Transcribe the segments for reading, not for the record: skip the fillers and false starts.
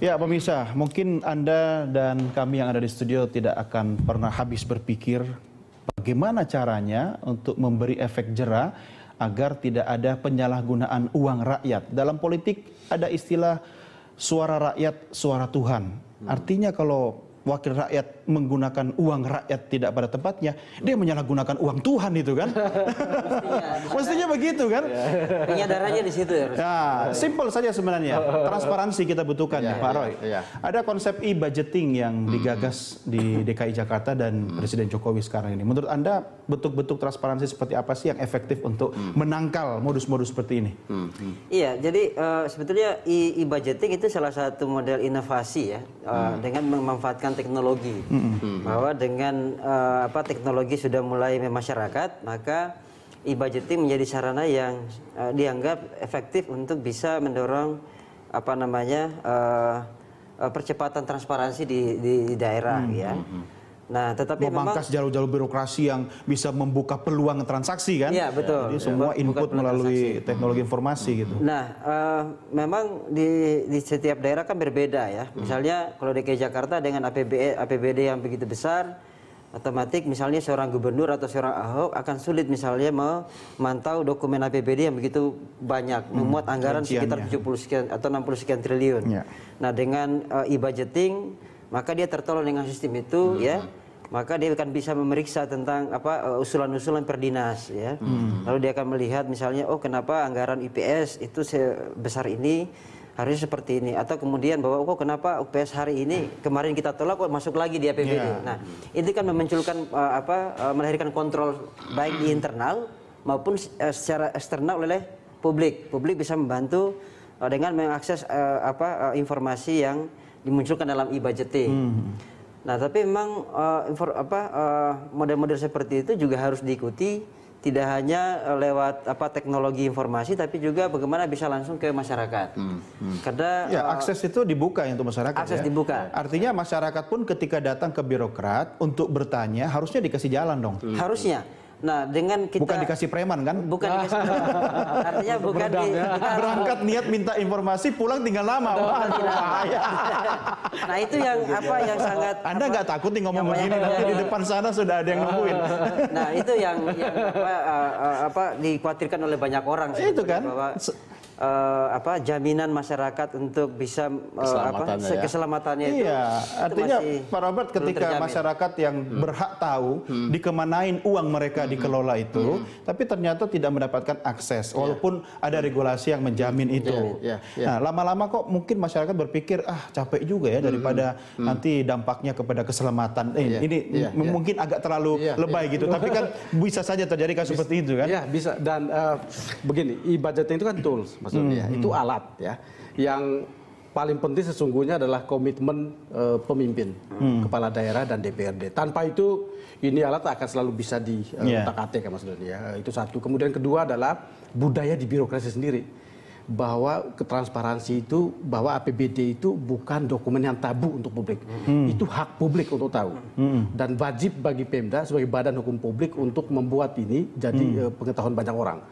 Ya, pemirsa, mungkin Anda dan kami yang ada di studio tidak akan pernah habis berpikir bagaimana caranya untuk memberi efek jera agar tidak ada penyalahgunaan uang rakyat. Dalam politik ada istilah suara rakyat, suara Tuhan. Artinya kalau wakil rakyat menggunakan uang rakyat tidak pada tempatnya, dia menyalahgunakan uang Tuhan itu kan? Mestinya begitu kan? Penyadarannya di situ ya. Ya, simple saja sebenarnya. Transparansi kita butuhkan ya, Pak Roy. Ada konsep e-budgeting yang digagas di DKI Jakarta dan Presiden Jokowi sekarang ini. Menurut Anda bentuk-bentuk transparansi seperti apa sih yang efektif untuk menangkal modus-modus seperti ini? Iya, jadi sebetulnya e-budgeting itu salah satu model inovasi ya, dengan memanfaatkan teknologi. Bahwa dengan teknologi sudah mulai memasyarakat, maka e-budgeting menjadi sarana yang dianggap efektif untuk bisa mendorong percepatan transparansi di daerah ya. Nah, tetapi memangkas jalur-jalur birokrasi yang bisa membuka peluang transaksi kan? Iya, betul. Jadi semua input melalui teknologi informasi gitu. Nah, memang di setiap daerah kan berbeda ya. Misalnya kalau DKI Jakarta dengan APBD yang begitu besar, otomatis misalnya seorang gubernur atau seorang Ahok akan sulit misalnya memantau dokumen APBD yang begitu banyak, memuat anggaran sekitar 70 sekian atau 60 sekian triliun. Nah, dengan e-budgeting maka dia tertolong dengan sistem itu ya, maka dia akan bisa memeriksa tentang usulan-usulan per dinas ya. Lalu dia akan melihat misalnya, oh kenapa anggaran IPS itu sebesar ini, harusnya seperti ini, atau kemudian bahwa kok kenapa UPS hari ini kemarin kita tolak kok masuk lagi di APBD. Nah, itu kan memunculkan melahirkan kontrol baik di internal maupun secara eksternal oleh publik. Publik bisa membantu dengan mengakses informasi yang dimunculkan dalam e-budgeting. Nah, tapi memang model-model seperti itu juga harus diikuti, tidak hanya lewat teknologi informasi, tapi juga bagaimana bisa langsung ke masyarakat. Karena akses itu dibuka untuk masyarakat. Akses dibuka. Artinya masyarakat pun ketika datang ke birokrat untuk bertanya harusnya dikasih jalan dong. Harusnya. Nah, dengan kita bukan dikasih preman kan? Bukan dikasih preman. Artinya bukan berangkat niat minta informasi, pulang tinggal lama. Wah, bahaya. Nah, itu yang sangat Anda nggak takut nih ngomong begini, nanti di depan sana sudah ada yang nungguin. Nah, itu yang dikhawatirkan oleh banyak orang itu kan bahwa jaminan masyarakat untuk bisa keselamatannya itu. Iya, artinya Pak Robert, ketika masyarakat yang berhak tahu dikemanain uang mereka dikelola itu, tapi ternyata tidak mendapatkan akses, walaupun ada regulasi yang menjamin itu. Nah, lama-lama kok mungkin masyarakat berpikir, capek juga ya daripada nanti dampaknya kepada keselamatan. Ini mungkin agak terlalu lebay gitu, tapi kan bisa saja terjadi kasus seperti itu kan? Iya, bisa. Dan begini, e-budgeting itu kan tools. Maksudnya itu alat ya, yang paling penting sesungguhnya adalah komitmen pemimpin, kepala daerah dan DPRD. Tanpa itu ini alat akan selalu bisa diutak-atik maksudnya. Itu satu. Kemudian kedua adalah budaya di birokrasi sendiri, bahwa ketransparansi itu, bahwa APBD itu bukan dokumen yang tabu untuk publik. Itu hak publik untuk tahu. Dan wajib bagi Pemda sebagai badan hukum publik untuk membuat ini jadi pengetahuan banyak orang.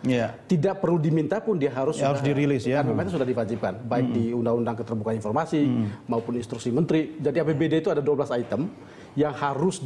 Tidak perlu diminta pun dia harus dirilis ya. Karena memang sudah diwajibkan baik di Undang-Undang Keterbukaan Informasi maupun instruksi menteri. Jadi APBD itu ada 12 item yang harus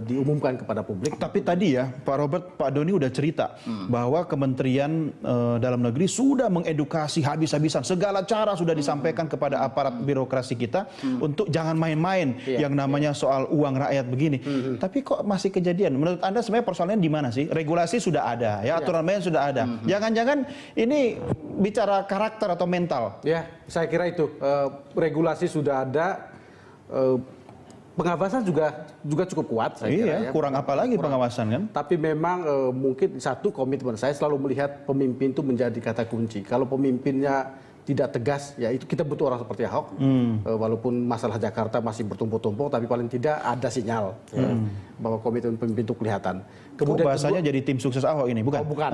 diumumkan kepada publik. Tapi tadi ya Pak Robert, Pak Doni udah cerita bahwa Kementerian Dalam Negeri sudah mengedukasi habis-habisan, segala cara sudah disampaikan kepada aparat birokrasi kita untuk jangan main-main yang namanya soal uang rakyat begini. Tapi kok masih kejadian? Menurut Anda sebenarnya persoalannya di mana sih? Regulasi sudah ada, ya aturan main sudah ada. Jangan-jangan ini bicara karakter atau mental? Ya, saya kira itu regulasi sudah ada. Pengawasan juga cukup kuat, saya kira. Kurang apa lagi pengawasan kan? Tapi memang mungkin satu komitmen, saya selalu melihat pemimpin itu menjadi kata kunci. Kalau pemimpinnya tidak tegas, ya itu kita butuh orang seperti Ahok. Walaupun masalah Jakarta masih bertumpuk-tumpuk, tapi paling tidak ada sinyal bahwa komitmen pemimpin itu kelihatan. Kemudian bahasanya jadi tim sukses Ahok ini, bukan? Oh, bukan.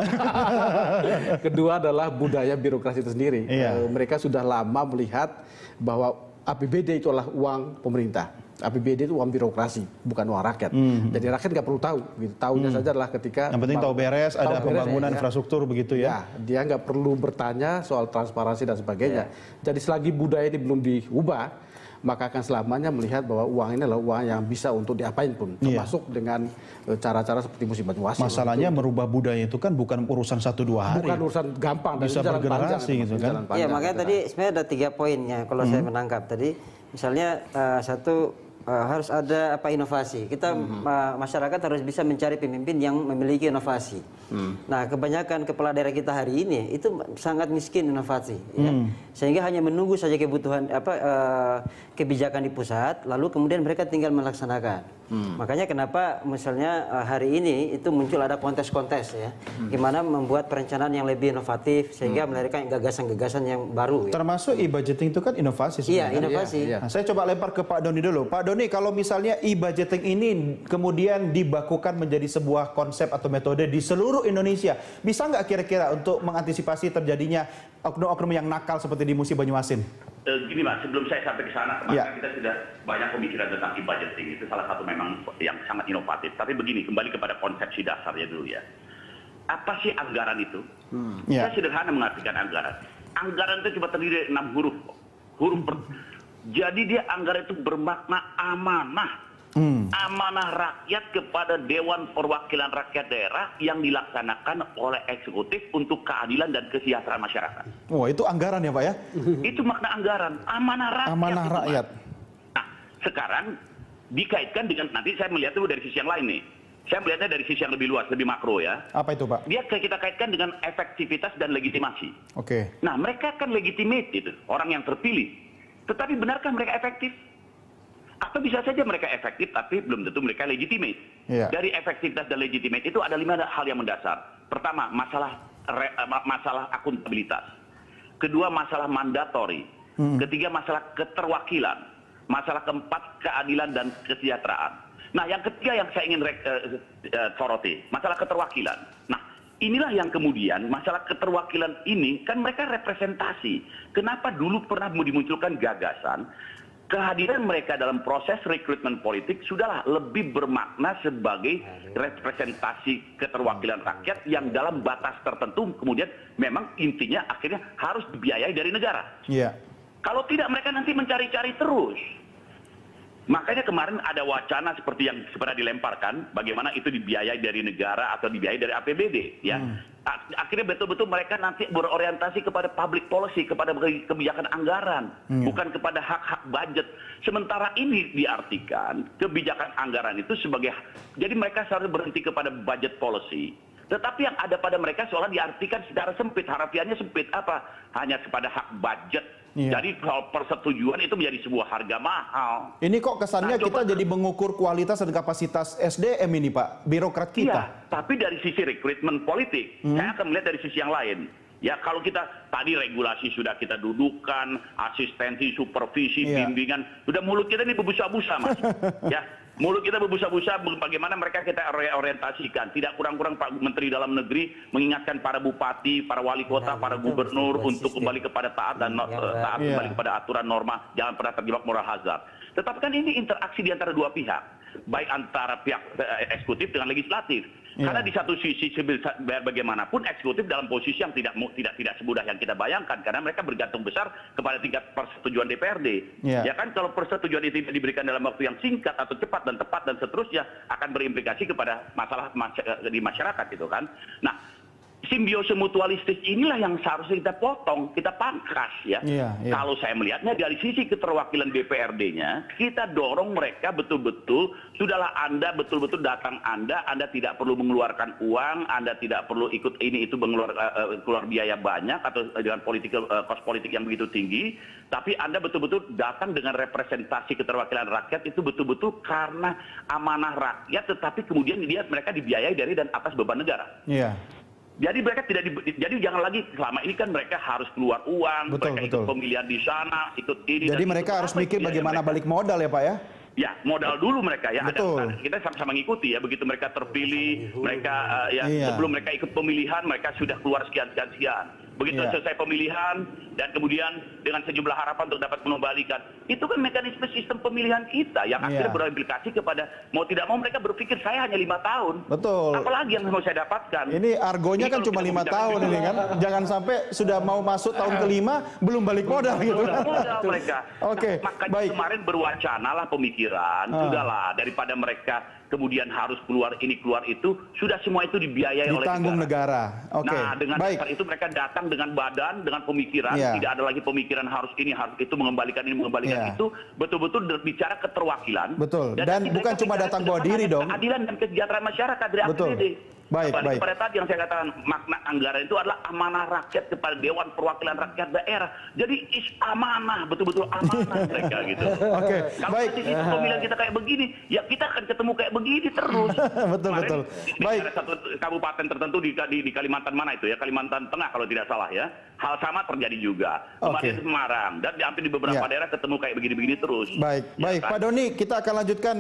Kedua adalah budaya birokrasi itu sendiri. Mereka sudah lama melihat bahwa APBD itu adalah uang pemerintah. APBD itu uang birokrasi, bukan uang rakyat. Jadi rakyat nggak perlu tahu. Gitu. Tahunya saja adalah ketika Yang penting tahu beres, ada pembangunan ya. infrastruktur begitu ya. Ya, dia nggak perlu bertanya soal transparansi dan sebagainya. Jadi selagi budaya ini belum diubah, maka akan selamanya melihat bahwa uang ini adalah uang yang bisa untuk diapain pun, termasuk dengan cara-cara seperti musim Banyuwangi. Masalahnya merubah budaya itu kan bukan urusan 1-2 hari. Bukan urusan gampang, dan bisa jalan panjang, bergenerasi gitu kan. Iya, makanya tadi sebenarnya ada 3 poinnya kalau saya menangkap tadi. Misalnya satu, harus ada inovasi. Kita masyarakat harus bisa mencari pemimpin yang memiliki inovasi. Nah, kebanyakan kepala daerah kita hari ini itu sangat miskin inovasi, ya. Sehingga hanya menunggu saja kebutuhan kebijakan di pusat, lalu kemudian mereka tinggal melaksanakan. Makanya kenapa misalnya hari ini itu muncul ada kontes-kontes ya, gimana membuat perencanaan yang lebih inovatif sehingga melahirkan gagasan-gagasan yang baru. Ya. Termasuk e-budgeting itu kan inovasi Iya, sebenarnya. inovasi. Iya. Nah, saya coba lempar ke Pak Doni dulu. Pak Doni, kalau misalnya e-budgeting ini kemudian dibakukan menjadi sebuah konsep atau metode di seluruh Indonesia, bisa nggak kira-kira untuk mengantisipasi terjadinya oknum-oknum yang nakal seperti di musim Banyuasin? Gini Mas, sebelum saya sampai ke sana, kemarin kita sudah banyak pemikiran tentang e-budgeting. Itu salah satu memang yang sangat inovatif. Tapi begini, kembali kepada konsepsi dasarnya dulu ya. Apa sih anggaran itu? Saya sederhana mengartikan anggaran. Anggaran itu cuma terdiri dari 6 huruf. Jadi dia anggaran itu bermakna amanah. Amanah rakyat kepada Dewan Perwakilan Rakyat Daerah yang dilaksanakan oleh eksekutif untuk keadilan dan kesejahteraan masyarakat. Oh, itu anggaran ya Pak ya? Itu makna anggaran, amanah rakyat. Amanah itu, rakyat. Nah, sekarang dikaitkan dengan, nanti saya melihat dulu dari sisi yang lain nih. Saya melihatnya dari sisi yang lebih luas, lebih makro ya. Apa itu Pak? Dia kita kaitkan dengan efektivitas dan legitimasi. Oke. Nah, mereka kan legitimate gitu, orang yang terpilih. Tetapi benarkah mereka efektif? Atau bisa saja mereka efektif, tapi belum tentu mereka legitimate. Iya. Dari efektivitas dan legitimate itu ada 5 hal yang mendasar. Pertama, masalah akuntabilitas. Kedua, masalah mandatori. Ketiga, masalah keterwakilan. Masalah keempat, keadilan dan kesejahteraan. Nah, yang ketiga yang saya ingin soroti, masalah keterwakilan. Nah, inilah yang kemudian masalah keterwakilan ini kan mereka representasi. Kenapa dulu pernah dimunculkan gagasan kehadiran mereka dalam proses rekrutmen politik sudahlah lebih bermakna sebagai representasi keterwakilan rakyat yang dalam batas tertentu kemudian memang intinya akhirnya harus dibiayai dari negara. Iya. Kalau tidak mereka nanti mencari-cari terus. Makanya kemarin ada wacana seperti yang pernah dilemparkan, bagaimana itu dibiayai dari negara atau dibiayai dari APBD, ya. Akhirnya betul-betul mereka nanti berorientasi kepada public policy, kepada kebijakan anggaran, bukan kepada hak-hak budget. Sementara ini diartikan kebijakan anggaran itu sebagai, jadi mereka seharusnya berhenti kepada budget policy. Tetapi yang ada pada mereka seolah diartikan secara sempit, harafiannya sempit apa? Hanya kepada hak budget. Iya. Jadi persetujuan itu menjadi sebuah harga mahal. Ini kok kesannya Nah, kita jadi mengukur kualitas dan kapasitas SDM ini Pak, birokrat kita. Iya, tapi dari sisi rekrutmen politik, saya akan melihat dari sisi yang lain. Ya, kalau kita tadi regulasi sudah kita dudukkan, asistensi, supervisi, bimbingan, sudah mulut kita ini berbusa-busa, Mas. Ya, mulut kita berbusa-busa bagaimana mereka kita orientasikan. Tidak kurang-kurang Pak Menteri Dalam Negeri mengingatkan para bupati, para wali kota, para gubernur untuk kembali kepada taat dan taat kembali kepada aturan norma, jangan pernah terjebak moral hazard. Tetapi kan ini interaksi di antara dua pihak, baik antara pihak eksekutif dengan legislatif. Karena di satu sisi bagaimanapun eksekutif dalam posisi yang tidak semudah yang kita bayangkan, karena mereka bergantung besar kepada tingkat persetujuan DPRD. Ya kan, kalau persetujuan itu diberikan dalam waktu yang singkat atau cepat dan tepat dan seterusnya akan berimplikasi kepada masalah di masyarakat itu kan. Nah, simbiose mutualistis inilah yang seharusnya kita potong, kita pangkas ya. Kalau saya melihatnya dari sisi keterwakilan DPRD-nya, kita dorong mereka betul-betul, sudahlah Anda betul-betul datang Anda tidak perlu mengeluarkan uang, Anda tidak perlu ikut ini itu keluar biaya banyak atau dengan cost politik yang begitu tinggi, tapi Anda betul-betul datang dengan representasi keterwakilan rakyat itu betul-betul karena amanah rakyat, tetapi kemudian mereka dibiayai dari dan atas beban negara. Iya. Jadi mereka jadi jangan lagi selama ini kan mereka harus keluar uang, mereka ikut pemilihan di sana, ikut ini. Jadi mereka harus mikir bagaimana balik modal ya Pak ya? Ya, modal dulu mereka ya. Betul. Kita sama-sama ngikuti ya, begitu mereka terpilih, mereka sebelum mereka ikut pemilihan mereka sudah keluar sekian. Begitu selesai pemilihan, dan kemudian dengan sejumlah harapan untuk dapat mengembalikan. Itu kan mekanisme sistem pemilihan kita yang akhirnya berimplikasi kepada mau tidak mau mereka berpikir saya hanya 5 tahun. Betul. Apalagi yang mau saya dapatkan. Ini argonya kan cuma 5 tahun ini kan. Jangan sampai sudah mau masuk tahun kelima belum balik modal gitu. Modal mereka. Oke, Makanya baik. kemarin berwacana lah pemikiran, sudahlah daripada mereka kemudian harus keluar ini keluar itu, sudah semua itu dibiayai oleh Ditanggung negara. Oke. Nah, dengan Baik. dasar itu mereka datang dengan badan, dengan pemikiran, Iya. tidak ada lagi pemikiran harus ini, harus itu, mengembalikan ini, mengembalikan Iya. itu, betul-betul bicara keterwakilan. Betul. Dan nanti bukan mereka cuma bicara datang bawa ke depan diri ada dong. keadilan dan kesejahteraan masyarakat dari Betul. APBD. Baik, Kembali baik. kepada tadi yang saya katakan, makna anggaran itu adalah amanah rakyat kepada Dewan Perwakilan Rakyat Daerah. Jadi amanah, betul-betul amanah mereka gitu. Oke, Kalau baik. nanti sistem pemilihan kita kayak begini, ya kita akan ketemu kayak begini terus. Betul, Kemarin betul. di Baik. ada satu kabupaten tertentu di Kalimantan mana itu ya, Kalimantan Tengah kalau tidak salah ya. Hal sama terjadi juga. Kemarin Oke. di Semarang dan hampir di beberapa Ya. daerah ketemu kayak begini-begini terus. Baik, Ya baik. kan? Pak Doni, kita akan lanjutkan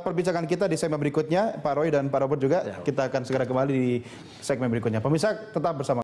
perbincangan kita di segmen berikutnya. Pak Roy dan Pak Robert juga, kita akan segera kembali di segmen berikutnya. Pemirsa, tetap bersama